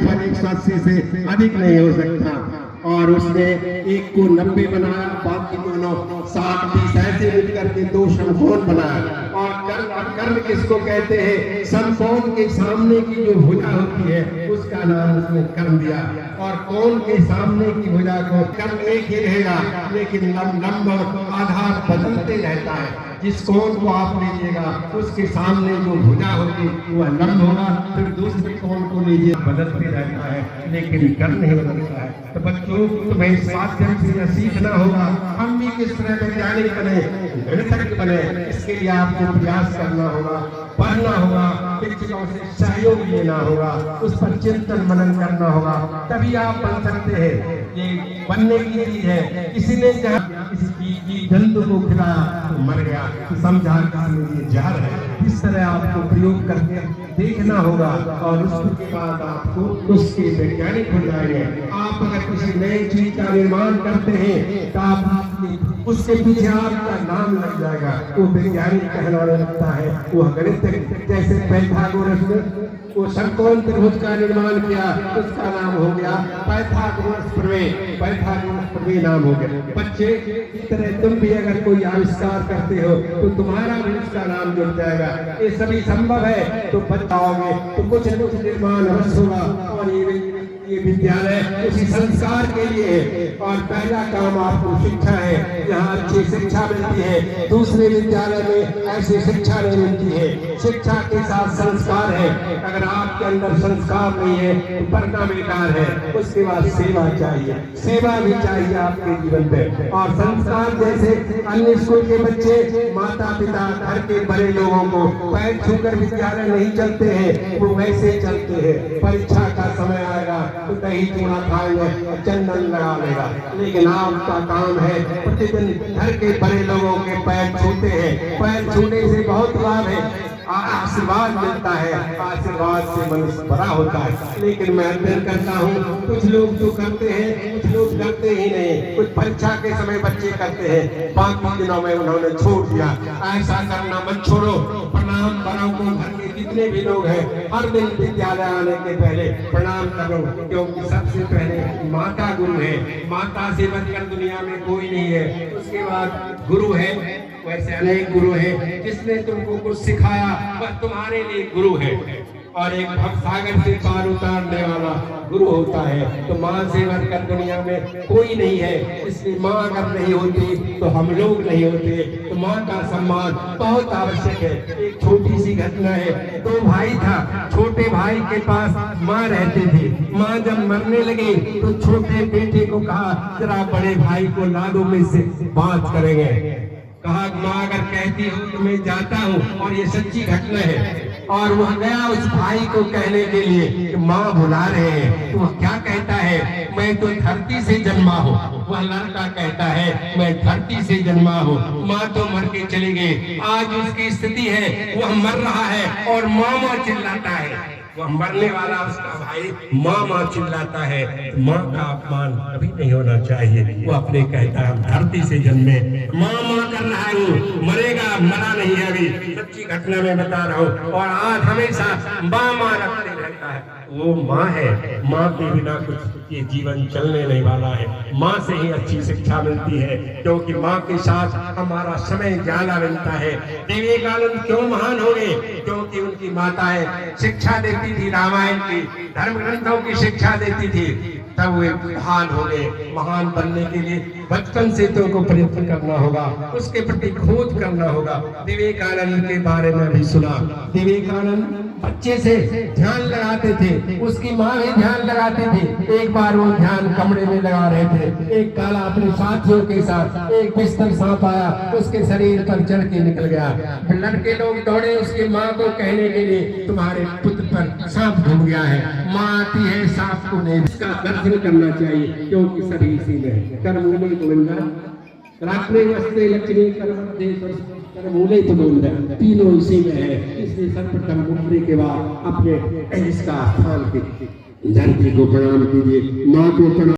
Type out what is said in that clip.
योगफल 180 से अधिक नहीं हो सकता। और उसने एक को 90 बनाया, बाकी दोनों 60-30 ऐसे मिल करके 2 समकोण बनाया। और कर्ण किसको कहते हैं? समकोण के सामने की जो भुजा होती है उसका नाम उसने कर्ण दिया। और कोण के सामने की भुजा को कर्ण एक ही रहेगा, लेकिन लंब आधार बदलते रहता है। जिस कोण को आप लीजिएगा उसके सामने जो भुजा होगी वह लंब होगा, फिर दूसरे कोण को लीजिए बदलते रहता है, लेकिन कर्ण नहीं बदलता है। तो बच्चों, तुम्हें इस माध्यम से यह सीखना होगा, हम भी किस तरह वैज्ञानिक बने, गणितज्ञ बने, इसके लिए आपको प्रयास करना होगा, पढ़ना होगा, शिक्षकों से सहयोग लेना होगा, उस पर चिंतन मनन करना होगा, तभी आप बन सकते हैं। ये बनने की चीज है। किसी ने किसी जंतु को खिलाया तो मर गया, समझा कि ये जहर है। इस तरह आपको प्रयोग करके देखना होगा और उसके बाद आपको उसके वैज्ञानिक हो जाएंगे। आप अगर किसी नई चीज का निर्माण करते हैं तो आप उसके पीछे आपका नाम लग जाएगा, वो वैज्ञानिक कहलाने लगता है, वो गणितज्ञ। जैसे पाइथागोरस ने वो समकोण त्रिभुज का निर्माण किया, उसका नाम हो गया पाइथागोरस प्रमेय। पाइथागोरस प्रमेय नाम हो गया। बच्चे, इस तरह तुम भी अगर कोई आविष्कार करते हो तो तुम्हारा भी उसका नाम जुड़ जाएगा। ये सभी संभव है तो बताओगे तो कुछ न कुछ निर्माण अवश्य होगा। और ये विद्यालय उसी संस्कार के लिए है। और पहला काम आपको शिक्षा है, यहाँ अच्छी शिक्षा मिलती है। दूसरे विद्यालय में ऐसी शिक्षा नहीं मिलती है। शिक्षा के साथ संस्कार है। अगर आपके अंदर संस्कार नहीं है तो पढ़ना बेकार है। उसके बाद सेवा चाहिए, सेवा भी चाहिए आपके जीवन में। और संस्कार जैसे अन्य स्कूल के बच्चे माता पिता घर के बड़े लोगों को पैर छूकर विद्यालय नहीं चलते हैं, वो वैसे चलते हैं। परीक्षा का समय आएगा तो दही चूड़ा खाएंगे, चंदन लगा लेगा। लेकिन आपका काम है प्रतिदिन घर के बड़े लोगों के पैर छूते हैं। पैर छूने से बहुत लाभ है, आशीर्वाद मिलता है, आशीर्वाद से मनुष्य बड़ा होता है। लेकिन मैं अध्ययन करता हूँ, कुछ लोग तो करते हैं, कुछ लोग करते ही नहीं। कुछ परीक्षा के समय बच्चे करते हैं, बाकी दिनों में उन्होंने छोड़ दिया। ऐसा करना मत छोड़ो। प्रणाम बड़ों को, घर के जितने भी लोग हैं हर दिन विद्यालय आने के पहले प्रणाम करो, क्योंकि सबसे पहले माता गुरु है। माता से बढ़कर दुनिया में कोई नहीं है। उसके बाद गुरु है, वैसे अनेक गुरु हैं। जिसने तुमको कुछ सिखाया वह तुम्हारे लिए गुरु है। और एक भवसागर से पार उतारने वाला गुरु होता है। तो माँ से बढ़कर दुनिया में कोई नहीं है। इसलिए माँ अगर नहीं होती तो हम लोग नहीं होते। तो माँ का सम्मान बहुत आवश्यक है। एक छोटी सी घटना है। 2 भाई था, छोटे भाई के पास माँ रहती थी। माँ जब मरने लगी तो छोटे बेटे को कहा, जरा बड़े भाई को लाडो में से बात करेंगे। कहा, माँ अगर कहती हो तो मैं जाता हूँ। और ये सच्ची घटना है। और वह गया उस भाई को कहने के लिए कि माँ बुला रहे हैं। तो वह क्या कहता है, मैं तो धरती से जन्मा हूँ। वह लड़का कहता है, मैं धरती से जन्मा हूँ, माँ तो मर के चली गई। आज उसकी स्थिति है, वह मर रहा है और माँ माँ चिल्लाता है। वह मरने वाला उसका भाई माँ माँ चिल्लाता है। माँ का अपमान कभी नहीं होना चाहिए। वो अपने कहता है, हम धरती से जन्मे, माँ माँ कर रहा हूँ, मरेगा, मरा नहीं है। अभी सच्ची घटना में बता रहा हूँ। और आज हमेशा माँ माँ रखते रहता है। वो माँ है, माँ के बिना कुछ ये जीवन चलने नहीं वाला है। माँ से ही अच्छी शिक्षा मिलती है, क्योंकि माँ के साथ हमारा समय ज्यादा मिलता है। विवेकानंद क्यों महान हो गए? क्योंकि उनकी माताएं शिक्षा देती थी, रामायण की, धर्म ग्रंथों की शिक्षा देती थी, तब वे महान हो गए। महान बनने के लिए बचपन से तुमको प्रयत्न करना होगा, उसके प्रति खोज करना होगा। विवेकानंद के बारे में भी सुना। विवेकानंद बच्चे से ध्यान लगाते थे, उसकी माँ भी ध्यान लगाती थी। एक बार वो ध्यान कमरे में लगा रहे थे, एक काला अपने साथियों के साथ एक बिस्तर सांप आया, उसके शरीर पर चढ़ के निकल गया। लड़के लोग दौड़े उसकी माँ को कहने के लिए, तुम्हारे पुत्र पर सांप घूम गया है। माँ आती है, सांप को नहीं, इसका दर्शन करना चाहिए, क्योंकि सभी इसी में है। कर्मूले गोविंदा रात्रे वस्ते लक्ष्मी कर्मूले तो गोविंदा, तीनों इसी में है। इसलिए सर्वप्रथम मुक्ति के बाद अपने इसका स्थान पे धरती को प्रणाम कीजिए, माँ को प्रणाम।